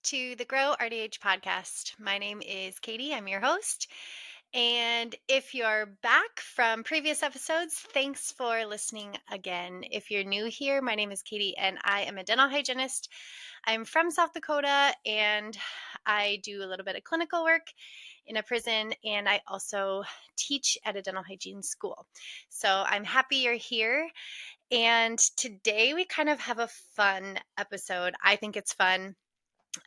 to the GrowRDH podcast. My name is Katie. I'm your host. And if you're back from previous episodes, thanks for listening again. If you're new here, my name is Katie and I am a dental hygienist. I'm from South Dakota and I do a little bit of clinical work in a prison and I also teach at a dental hygiene school. So I'm happy you're here. And today we kind of have a fun episode. I think it's fun.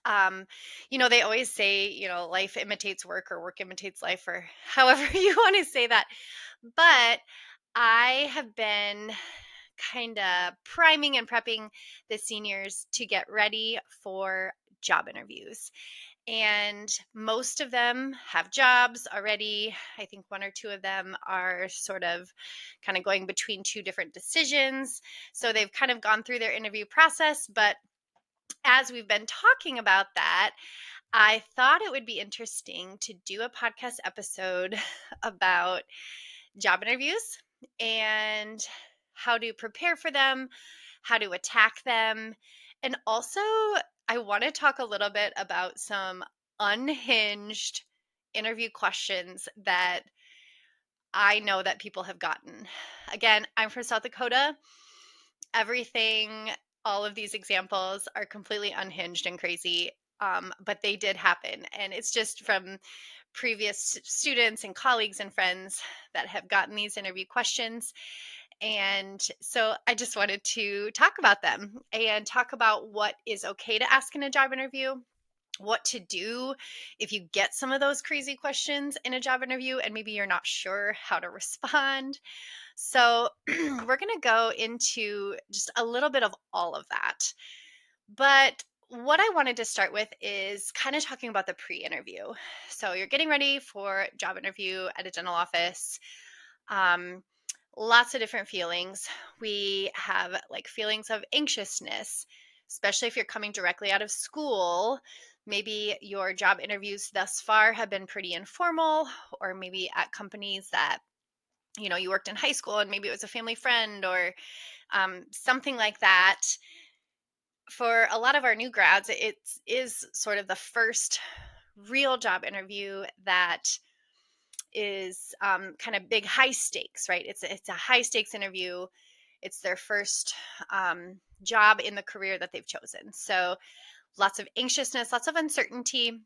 um they always say, life imitates work or work imitates life, or however you want to say that. But I have been kind of priming and prepping the seniors to get ready for job interviews, and most of them have jobs already. I think one or two of them are sort of kind of going between two different decisions, so they've kind of gone through their interview process. But as we've been talking about that, I thought it would be interesting to do a podcast episode about job interviews and how to prepare for them, how to attack them. And also, I want to talk a little bit about some unhinged interview questions that I know that people have gotten. Again, I'm from South Dakota. Everything, all of these examples are completely unhinged and crazy, but they did happen. And it's just from previous students and colleagues and friends that have gotten these interview questions. And so I just wanted to talk about them and talk about what is okay to ask in a job interview, what to do if you get some of those crazy questions in a job interview and maybe you're not sure how to respond. So, we're going to go into just a little bit of all of that. But what I wanted to start with is kind of talking about the pre interview. So, you're getting ready for a job interview at a dental office. Um, Lots of different feelings. We have like feelings of anxiousness, especially if you're coming directly out of school. Maybe your job interviews thus far have been pretty informal, or maybe at companies that you worked in high school and maybe it was a family friend, or something like that. For a lot of our new grads, it is sort of the first real job interview that is kind of big, high stakes, right? It's a high stakes interview. It's their first job in the career that they've chosen. So lots of anxiousness, lots of uncertainty,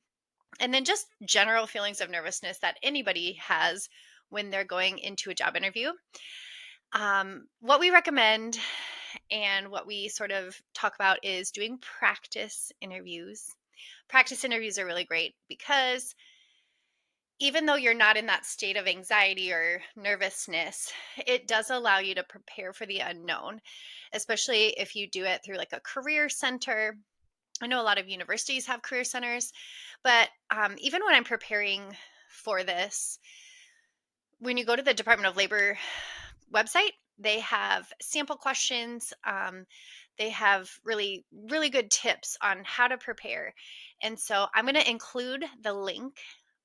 and then just general feelings of nervousness that anybody has when they're going into a job interview. What we recommend and what we sort of talk about is doing practice interviews. Practice interviews are really great because even though you're not in that state of anxiety or nervousness, it does allow you to prepare for the unknown, especially if you do it through like a career center. I know a lot of universities have career centers, but even when I'm preparing for this, when you go to the Department of Labor website, they have sample questions. They have really, really good tips on how to prepare. And so I'm going to include the link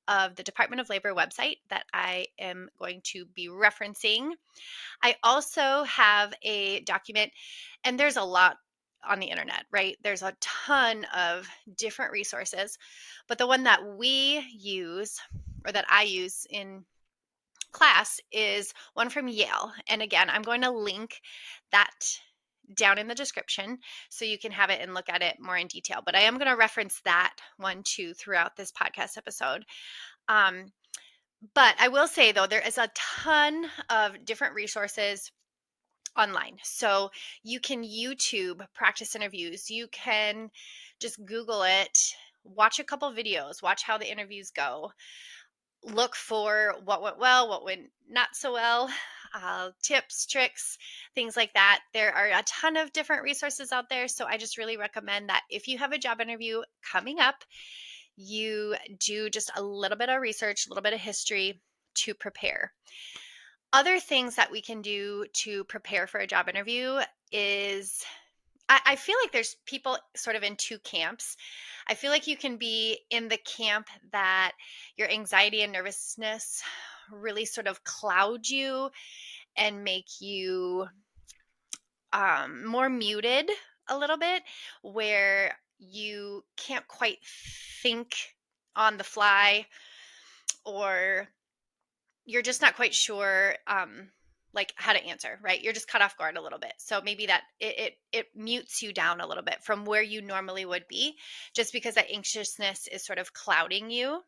of the Department of Labor website that I am going to be referencing. I also have a document, and there's a lot on the internet, right? There's a ton of different resources, but the one that we use, or that I use in class, is one from Yale. And again, I'm going to link that down in the description so you can have it and look at it more in detail. But I am going to reference that one too throughout this podcast episode. Um, but I will say, though, there is a ton of different resources online. So you can YouTube practice interviews. You can just Google it, watch a couple videos, watch how the interviews go, look for what went well, what went not so well, tips, tricks, things like that. There are a ton of different resources out there. So I just really recommend that if you have a job interview coming up, you do just a little bit of research, a little bit of history to prepare. Other things that we can do to prepare for a job interview is I feel like there's people sort of in two camps. I feel like you can be in the camp that your anxiety and nervousness really sort of cloud you and make you more muted a little bit, where you can't quite think on the fly, or you're just not quite sure like how to answer, right? You're just caught off guard a little bit. So maybe that it mutes you down a little bit from where you normally would be, just because that anxiousness is sort of clouding you.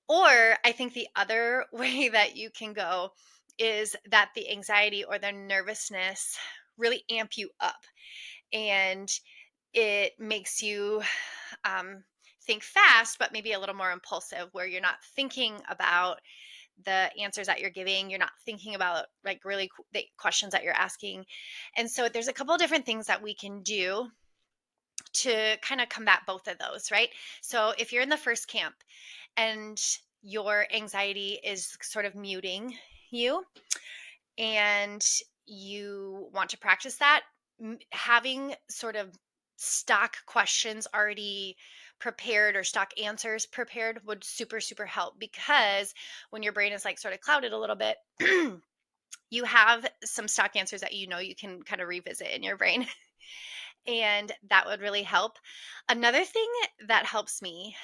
Or I think the other way that you can go is that the anxiety or the nervousness really amp you up, and it makes you um, think fast, but maybe a little more impulsive, where you're not thinking about the answers that you're giving. You're not thinking about like really the questions that you're asking. And so there's a couple of different things that we can do to kind of combat both of those, right? So if you're in the first camp and your anxiety is sort of muting you, and you want to practice that, having sort of stock questions already prepared or stock answers prepared would super, super help, because when your brain is like sort of clouded a little bit, you have some stock answers that you can kind of revisit in your brain. And that would really help. Another thing that helps me,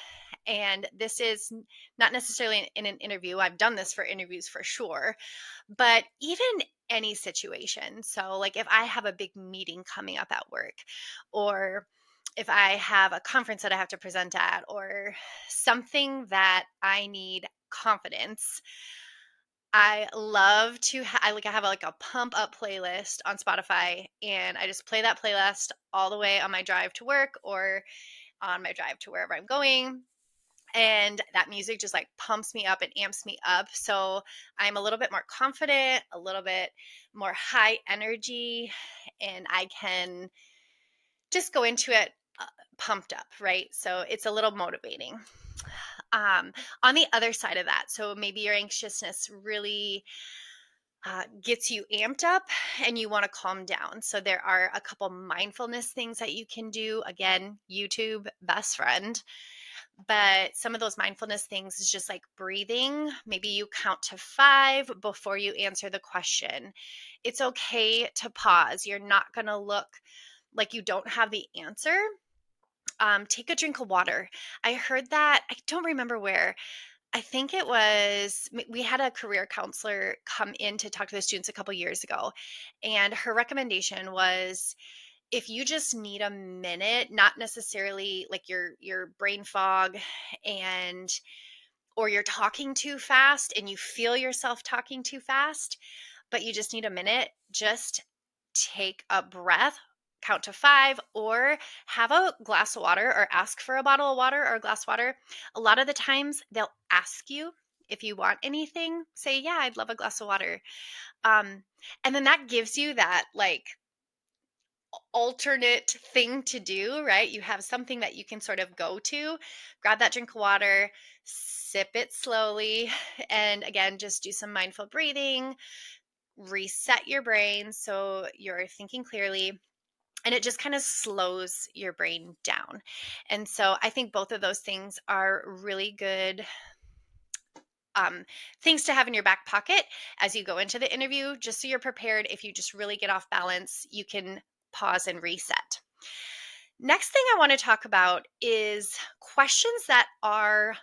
and this is not necessarily in an interview, I've done this for interviews for sure, but even any situation. So, like if I have a big meeting coming up at work, or if I have a conference that I have to present at, or something that I need confidence, I love to I have like a pump up playlist on Spotify, and I just play that playlist all the way on my drive to work or on my drive to wherever I'm going. And that music just like pumps me up and amps me up. So I'm a little bit more confident, a little bit more high energy, and I can just go into it pumped up, right? So it's a little motivating. Um, on the other side of that, so maybe your anxiousness really gets you amped up and you want to calm down. So there are a couple mindfulness things that you can do. Again, YouTube, best friend. But some of those mindfulness things is just like breathing. Maybe you count to 5 before you answer the question. It's okay to pause. You're not going to look like you don't have the answer. Take a drink of water. I heard that, I don't remember where. I think it was, we had a career counselor come in to talk to the students a couple years ago. And her recommendation was, if you just need a minute, not necessarily like your brain fog, and or you're talking too fast and you feel yourself talking too fast, but you just need a minute, just take a breath, count to 5, or have a glass of water, or ask for a bottle of water or a glass of water. A lot of the times they'll ask you if you want anything. Say, yeah, I'd love a glass of water. Um, and then that gives you that like alternate thing to do, right? You have something that you can sort of go to, grab that drink of water, sip it slowly, and again, just do some mindful breathing, reset your brain so you're thinking clearly. And it just kind of slows your brain down. And so I think both of those things are really good things to have in your back pocket as you go into the interview, just so you're prepared. If you just really get off balance, you can pause and reset. Next thing I want to talk about is questions that are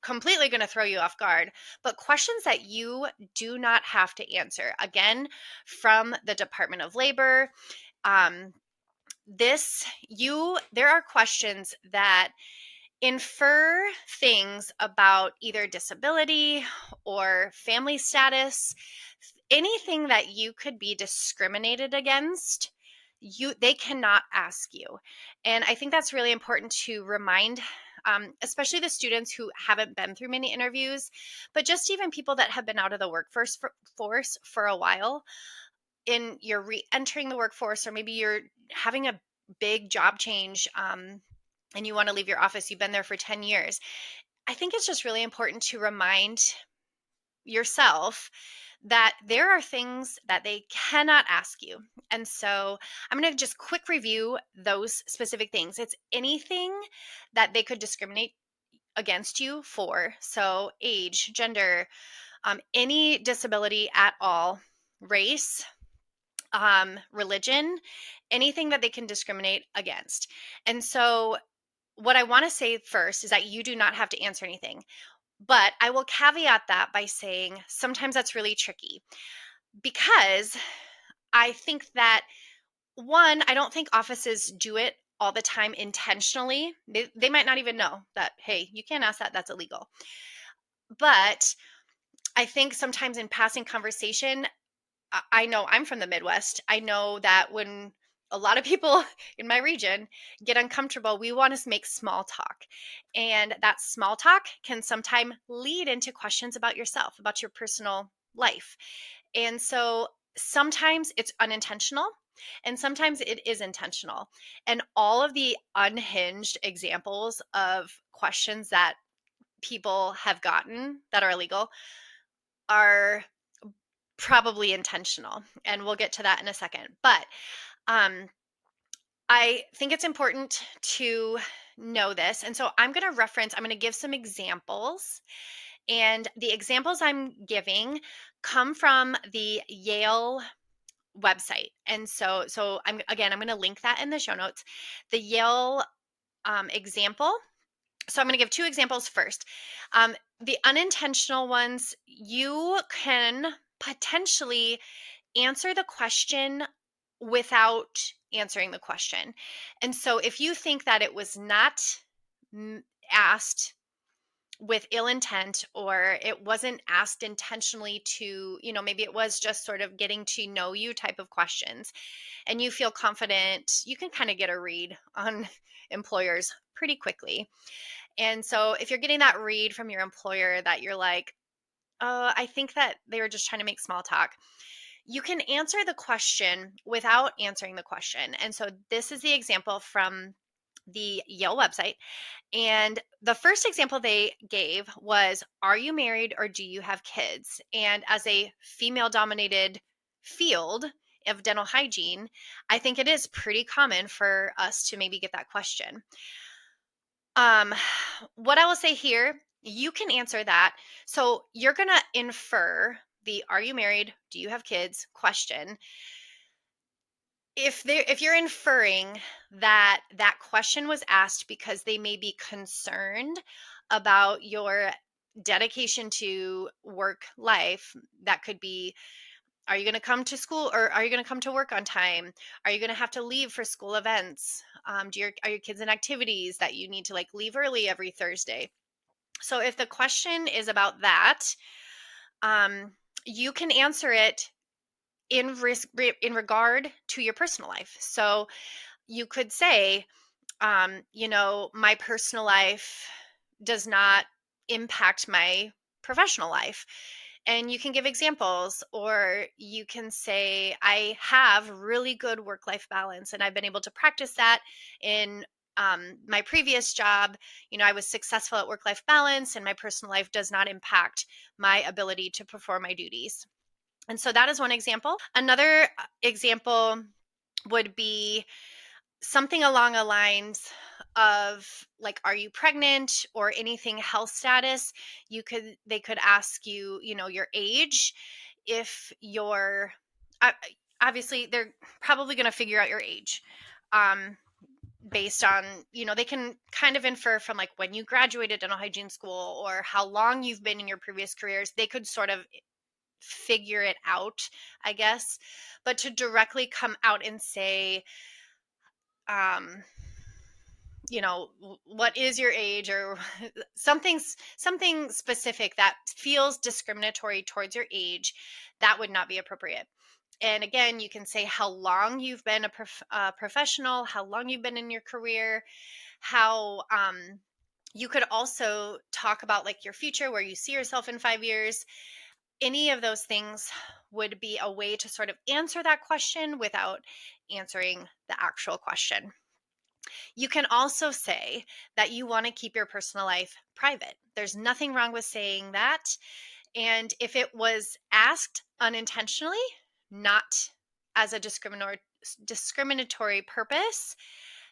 completely going to throw you off guard, but questions that you do not have to answer. Again, from the Department of Labor. Um, there are questions that infer things about either disability or family status, anything that you could be discriminated against. They cannot ask you. And I think that's really important to remind, especially the students who haven't been through many interviews, but just even people that have been out of the workforce for a while. In you're re-entering the workforce, or maybe you're having a big job change, and you want to leave your office, you've been there for 10 years. I think it's just really important to remind yourself that there are things that they cannot ask you. And so I'm going to just quick review those specific things. It's anything that they could discriminate against you for. So age, gender, any disability at all, race, religion, anything that they can discriminate against. And so, what I want to say first is that you do not have to answer anything. But I will caveat that by saying sometimes that's really tricky because I think that one, I don't think offices do it all the time intentionally. They might not even know that, hey, you can't ask that, that's illegal. But I think sometimes in passing conversation, I know I'm from the Midwest. I know that when a lot of people in my region get uncomfortable, we want to make small talk. And that small talk can sometimes lead into questions about yourself, about your personal life. And so sometimes it's unintentional and sometimes it is intentional. And all of the unhinged examples of questions that people have gotten that are illegal are probably intentional. And we'll get to that in a second. But um, I think it's important to know this. And so I'm going to give some examples. And the examples I'm giving come from the Yale website. And so I'm going to link that in the show notes. The Yale example. So I'm going to give two examples first. The unintentional ones, you can potentially answer the question without answering the question. And so if you think that it was not asked with ill intent, or it wasn't asked intentionally to, maybe it was just sort of getting to know you type of questions, and you feel confident, you can kind of get a read on employers pretty quickly. And so if you're getting that read from your employer that you're like, oh, I think that they were just trying to make small talk, you can answer the question without answering the question. And so this is the example from the Yale website. And the first example they gave was, are you married or do you have kids? And as a female dominated field of dental hygiene, I think it is pretty common for us to maybe get that question. Um, what I will say here, you can answer that. So you're going to infer the are you married, do you have kids question. If you're inferring that that question was asked because they may be concerned about your dedication to work life, that could be, are you going to come to school, or are you going to come to work on time? Are you going to have to leave for school events? Are your kids in activities that you need to like leave early every Thursday? So if the question is about that, you can answer it in regard to your personal life. So you could say, my personal life does not impact my professional life. And you can give examples, or you can say, I have really good work life balance, and I've been able to practice that in my previous job. I was successful at work life balance, and my personal life does not impact my ability to perform my duties. And so that is one example. Another example would be something along the lines of like, are you pregnant, or anything health status. They could ask you, your age. If you're uh, obviously they're probably going to figure out your age based on, they can kind of infer from like when you graduated dental hygiene school or how long you've been in your previous careers. They could sort of figure it out, I guess. But to directly come out and say, um, what is your age, or something specific that feels discriminatory towards your age, that would not be appropriate. And again, you can say how long you've been a professional, how long you've been in your career, how you could also talk about like your future, where you see yourself in 5 years. Any of those things would be a way to sort of answer that question without answering the actual question. You can also say that you want to keep your personal life private. There's nothing wrong with saying that. And if it was asked unintentionally, not as a discriminatory purpose,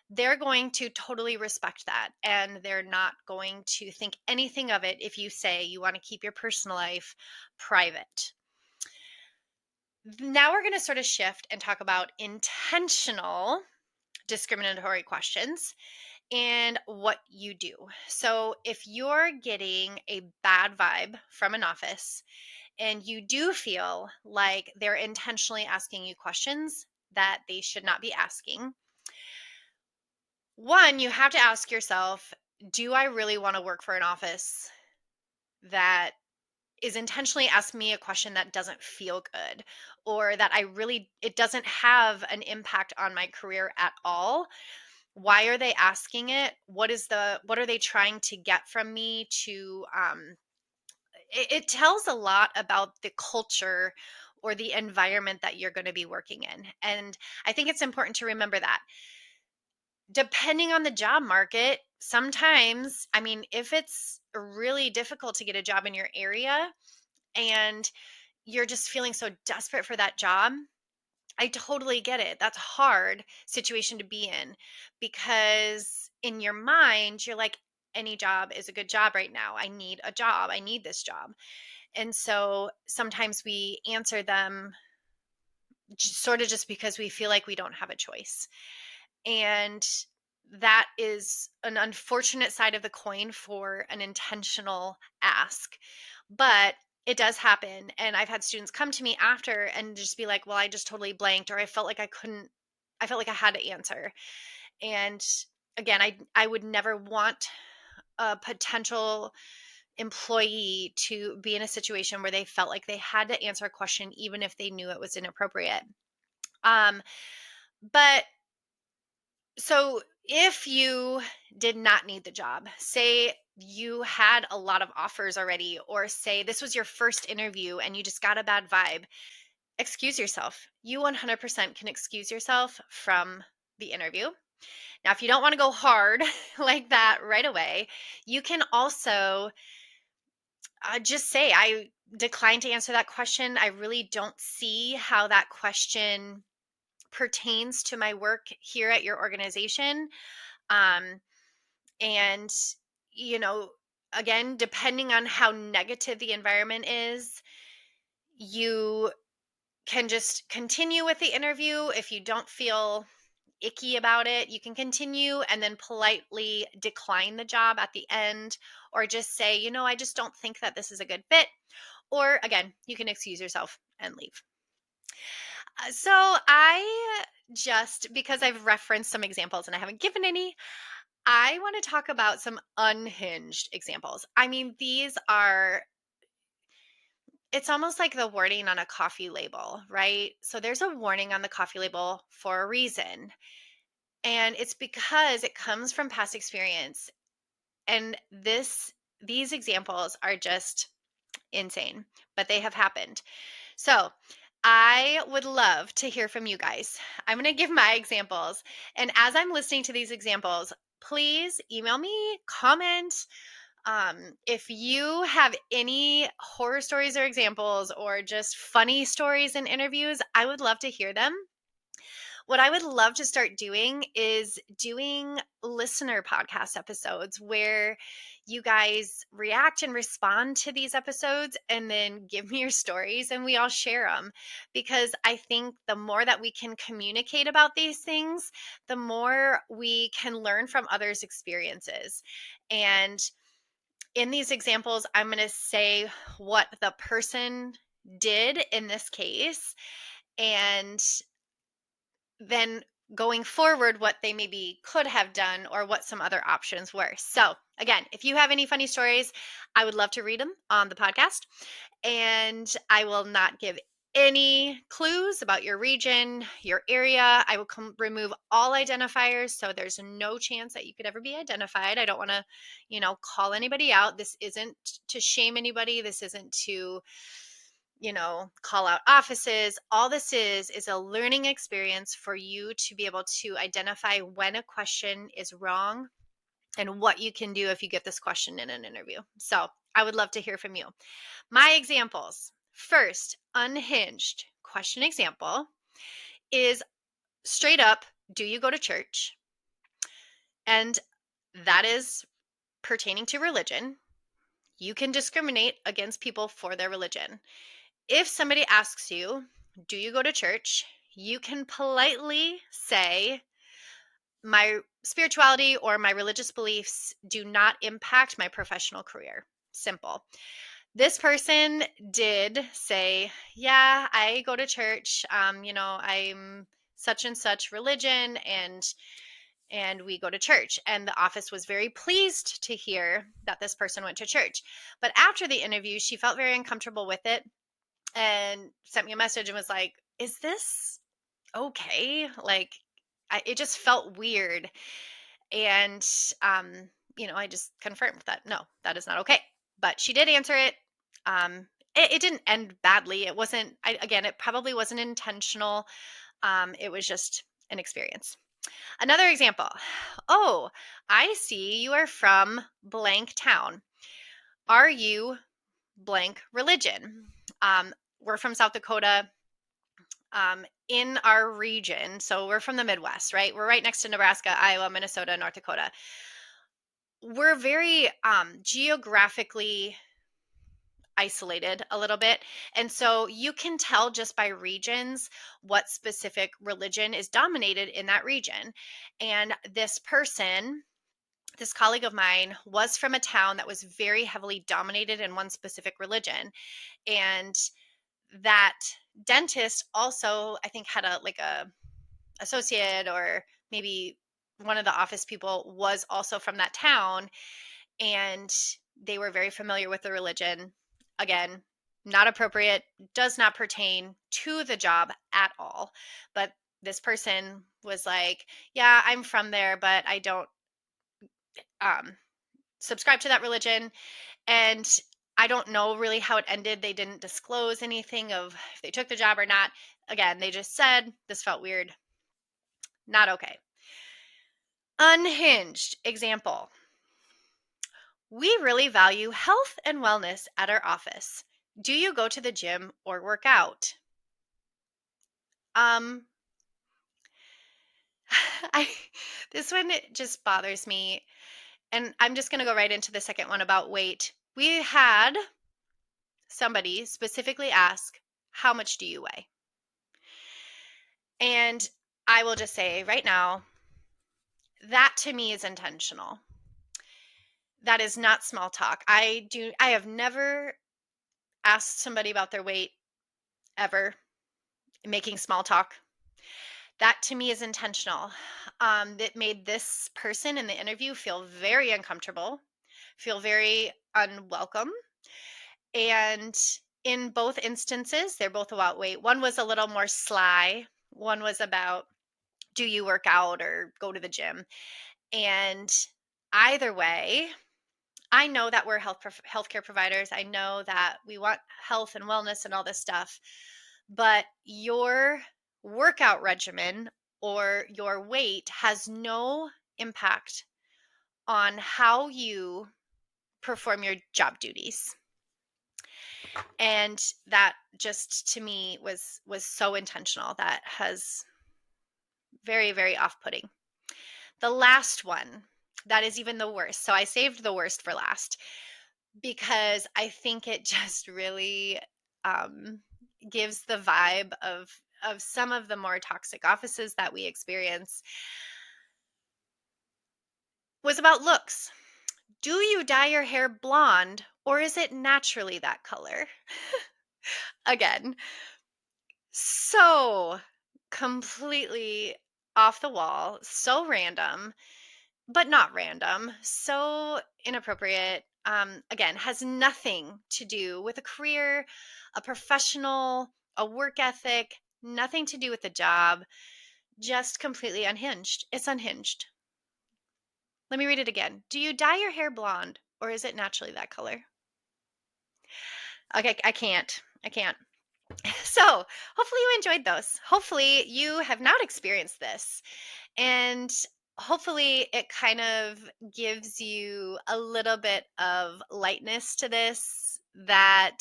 they're going to totally respect that. And they're not going to think anything of it if you say you want to keep your personal life private. Now we're going to sort of shift and talk about intentional discriminatory questions and what you do. So, if you're getting a bad vibe from an office and you do feel like they're intentionally asking you questions that they should not be asking, one, you have to ask yourself, do I really want to work for an office that is intentionally asking me a question that doesn't feel good, or that it doesn't have an impact on my career at all? Why are they asking it? What are they trying to get from me to it tells a lot about the culture or the environment that you're going to be working in. And I think it's important to remember that depending on the job market, sometimes, I mean, if it's really difficult to get a job in your area and you're just feeling so desperate for that job, I totally get it. That's a hard situation to be in because in your mind, you're like, any job is a good job right now. I need a job. I need this job. And so sometimes we answer them sort of just because we feel like we don't have a choice. And that is an unfortunate side of the coin for an intentional ask. But it does happen. And I've had students come to me after and just be like, well, I just totally blanked, or I felt like I felt like I had to answer. And again, I would never want a potential employee to be in a situation where they felt like they had to answer a question, even if they knew it was inappropriate. Um, but So, if you did not need the job, say you had a lot of offers already, or say this was your first interview and you just got a bad vibe, excuse yourself. You 100% can excuse yourself from the interview. Now, if you don't want to go hard like that right away, you can also just say, I decline to answer that question. I really don't see how that question pertains to my work here at your organization. Um, And, you know, again, depending on how negative the environment is, you can just continue with the interview. If you don't feel icky about it, you can continue and then politely decline the job at the end, or just say, I just don't think that this is a good fit. Or again, you can excuse yourself and leave. So I just, because I've referenced some examples and I haven't given any, I want to talk about some unhinged examples. I mean, it's almost like the warning on a coffee label, right? So there's a warning on the coffee label for a reason. And it's because it comes from past experience. And these examples are just insane, but they have happened. So I would love to hear from you guys. I'm going to give my examples. And as I'm listening to these examples, please email me, comment. If you have any horror stories or examples or just funny stories in interviews, I would love to hear them. What I would love to start doing is doing listener podcast episodes where you guys react and respond to these episodes and then give me your stories and we all share them. Because I think the more that we can communicate about these things, the more we can learn from others' experiences. And in these examples, I'm going to say what the person did in this case, and then going forward, what they maybe could have done or what some other options were. So, again, if you have any funny stories, I would love to read them on the podcast. And I will not give any clues about your region, your area. I will remove all identifiers. So there's no chance that you could ever be identified. I don't want to, call anybody out. This isn't to shame anybody. This isn't to, call out offices. All this is a learning experience for you to be able to identify when a question is wrong and what you can do if you get this question in an interview. So I would love to hear from you. My examples. First, unhinged question example is straight up, do you go to church? And that is pertaining to religion. You can discriminate against people for their religion. If somebody asks you, Do you go to church? You can politely say, my spirituality or my religious beliefs do not impact my professional career. Simple. This person did say, yeah, I go to church. I'm such and such religion, and we go to church. And the office was very pleased to hear that this person went to church. But after the interview, she felt very uncomfortable with it and sent me a message and was like, is this okay? Like, it just felt weird. And, um, I just confirmed that no, that is not okay. But she did answer it. It didn't end badly. It wasn't, again, it probably wasn't intentional. It was just an experience. Another example. Oh, I see you are from blank town. Are you blank religion? We're from South Dakota. In our region, so we're from the Midwest, right? We're right next to Nebraska, Iowa, Minnesota, North Dakota. We're very geographically isolated a little bit. And so you can tell just by regions what specific religion is dominated in that region. And this person, this colleague of mine, was from a town that was very heavily dominated in one specific religion. And that dentist also, I think, had a associate, or maybe one of the office people was also from that town, and they were very familiar with the religion. Again, not appropriate, does not pertain to the job at all. But this person was like, yeah, I'm from there, but I don't um, subscribe to that religion. And I don't know really how it ended. They didn't disclose anything of if they took the job or not. Again, they just said this felt weird. Not okay. Unhinged example. We really value health and wellness at our office. Do you go to the gym or work out? Um, I this one just bothers me, and I'm just going to go right into the second one about weight. We had somebody specifically ask, "How much do you weigh?" And I will just say right now, that to me is intentional. That is not small talk. I have never asked somebody about their weight ever, making small talk. That to me is intentional. That made this person in the interview feel very uncomfortable, feel very unwelcome. And in both instances, they're both about weight. One was a little more sly, one was about, do you work out or go to the gym? And either way, I know that we're healthcare providers. I know that we want health and wellness and all this stuff, but your workout regimen or your weight has no impact on how you perform your job duties. And that just to me was so intentional. That has very, very off-putting. The last one, that is even the worst. So I saved the worst for last because I think it just really um, gives the vibe of some of the more toxic offices that we experience. Was about looks. Do you dye your hair blonde or is it naturally that color? Again, so completely off the wall, so random, but not random, so inappropriate. Again, has nothing to do with a career, a professional, a work ethic, nothing to do with the job, just completely unhinged. It's unhinged. Let me read it again. Do you dye your hair blonde or is it naturally that color? Okay, I can't. I can't. So, hopefully you enjoyed those. Hopefully you have not experienced this. And hopefully it kind of gives you a little bit of lightness to this, that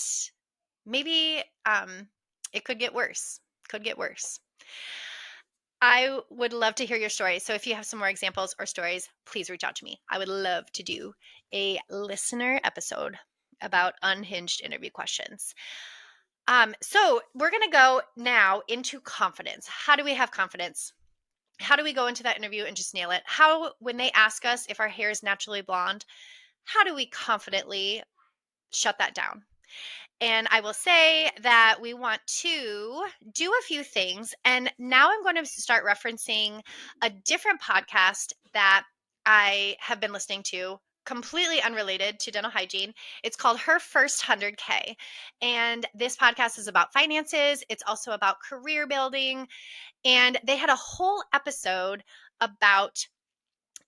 maybe it could get worse. Could get worse. I would love to hear your stories. So if you have some more examples or stories, please reach out to me. I would love to do a listener episode about unhinged interview questions. So we're going to go now into confidence. How do we have confidence? How do we go into that interview and just nail it? How, when they ask us if our hair is naturally blonde, how do we confidently shut that down? And I will say that we want to do a few things. And now I'm going to start referencing a different podcast that I have been listening to, completely unrelated to dental hygiene. It's called Her First 100K. And this podcast is about finances, it's also about career building. And they had a whole episode about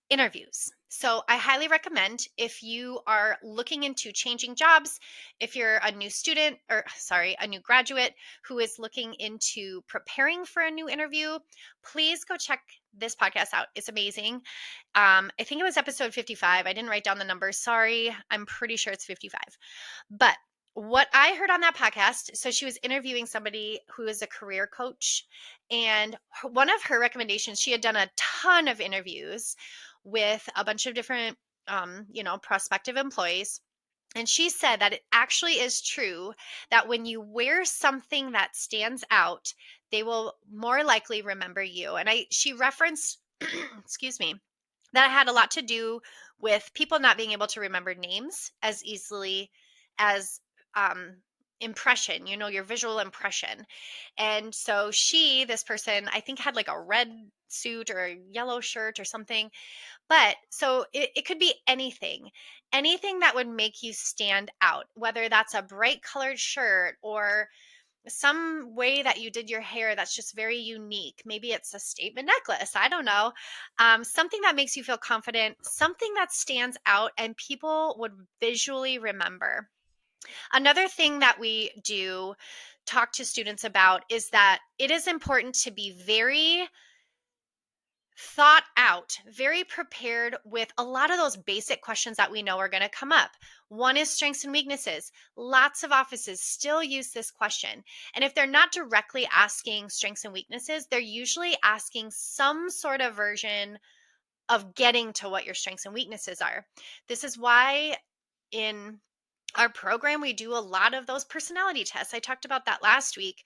interviews. So I highly recommend, if you are looking into changing jobs, if you're a new student, or sorry, a new graduate who is looking into preparing for a new interview, please go check this podcast out. It's amazing. I think it was episode 55. I didn't write down the numbers. Sorry. I'm pretty sure it's 55. But what I heard on that podcast, so she was interviewing somebody who is a career coach, and one of her recommendations, she had done a ton of interviews with a bunch of different, prospective employees. And she said that it actually is true that when you wear something that stands out, they will more likely remember you. And she referenced, excuse me, that had a lot to do with people not being able to remember names as easily as um, impression, your visual impression. And so this person, I think, had like a red suit or a yellow shirt or something. But so it could be anything that would make you stand out, whether that's a bright colored shirt or some way that you did your hair that's just very unique. Maybe it's a statement necklace. I don't know. Something that makes you feel confident, something that stands out and people would visually remember. Another thing that we do talk to students about is that it is important to be very thought out, very prepared with a lot of those basic questions that we know are going to come up. One is strengths and weaknesses. Lots of offices still use this question. And if they're not directly asking strengths and weaknesses, they're usually asking some sort of version of getting to what your strengths and weaknesses are. This is why in our program, we do a lot of those personality tests. I talked about that last week,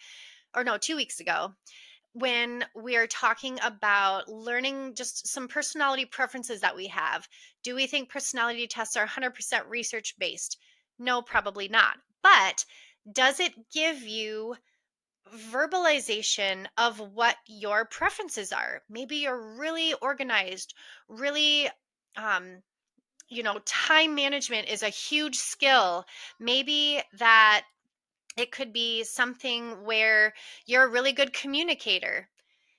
or no, 2 weeks ago, when we are talking about learning just some personality preferences that we have. Do we think personality tests are 100% research based? No, probably not. But does it give you verbalization of what your preferences are? Maybe you're really organized, really, time management is a huge skill. Maybe that it could be something where you're a really good communicator.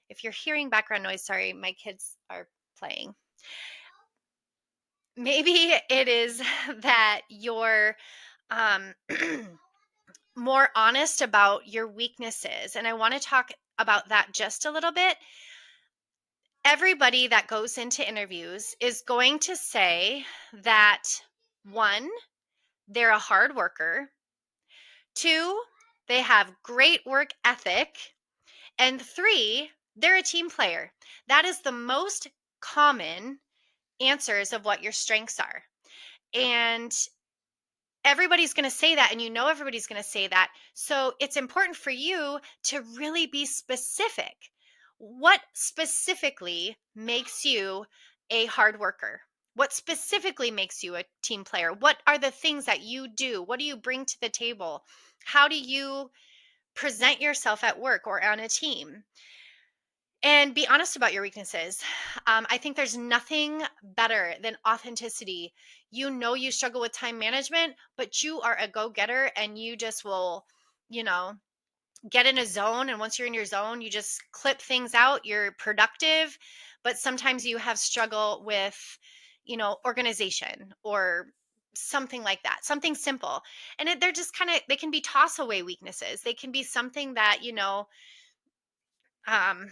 If you're hearing background noise, sorry, my kids are playing. Maybe it is that you're um, more honest about your weaknesses. And I want to talk about that just a little bit. Everybody that goes into interviews is going to say that, one, they're a hard worker, two, they have great work ethic, and three, they're a team player. That is the most common answers of what your strengths are. And everybody's going to say that, and everybody's going to say that. So it's important for you to really be specific. What specifically makes you a hard worker? What specifically makes you a team player? What are the things that you do? What do you bring to the table? How do you present yourself at work or on a team? And be honest about your weaknesses. I think there's nothing better than authenticity. You struggle with time management, but you are a go getter and you just will, you know, get in a zone. And once you're in your zone, you just clip things out. You're productive, but sometimes you have struggle with, organization or something like that, something simple. And they're just they can be toss away weaknesses. They can be something that, um,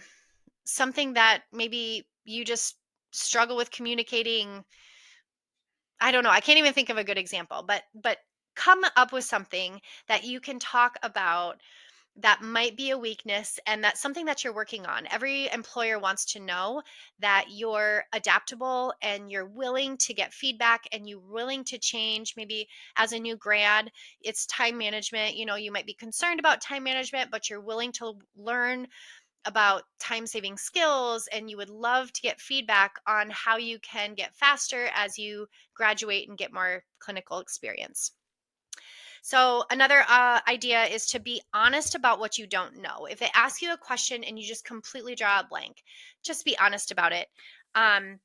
something that maybe you just struggle with communicating. I don't know, I can't even think of a good example, but come up with something that you can talk about that might be a weakness, and that's something that you're working on. Every employer wants to know that you're adaptable and you're willing to get feedback and you're willing to change. Maybe as a new grad, it's time management. You might be concerned about time management, but you're willing to learn about time saving skills, and you would love to get feedback on how you can get faster as you graduate and get more clinical experience. So, another idea is to be honest about what you don't know. If they ask you a question and you just completely draw a blank, just be honest about it. Um,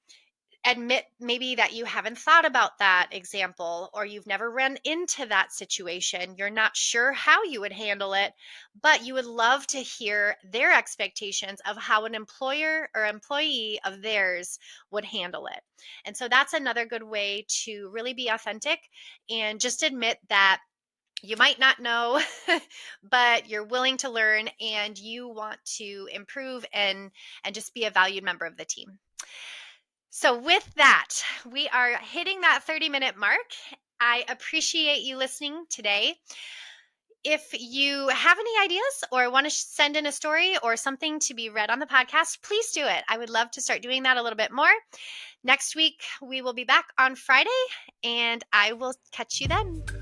Admit maybe that you haven't thought about that example, or you've never run into that situation. You're not sure how you would handle it, but you would love to hear their expectations of how an employer or employee of theirs would handle it. And so that's another good way to really be authentic and just admit that you might not know, but you're willing to learn and you want to improve and just be a valued member of the team. So with that, we are hitting that 30-minute mark. I appreciate you listening today. If you have any ideas or want to send in a story or something to be read on the podcast, please do it. I would love to start doing that a little bit more. Next week, we will be back on Friday, and I will catch you then.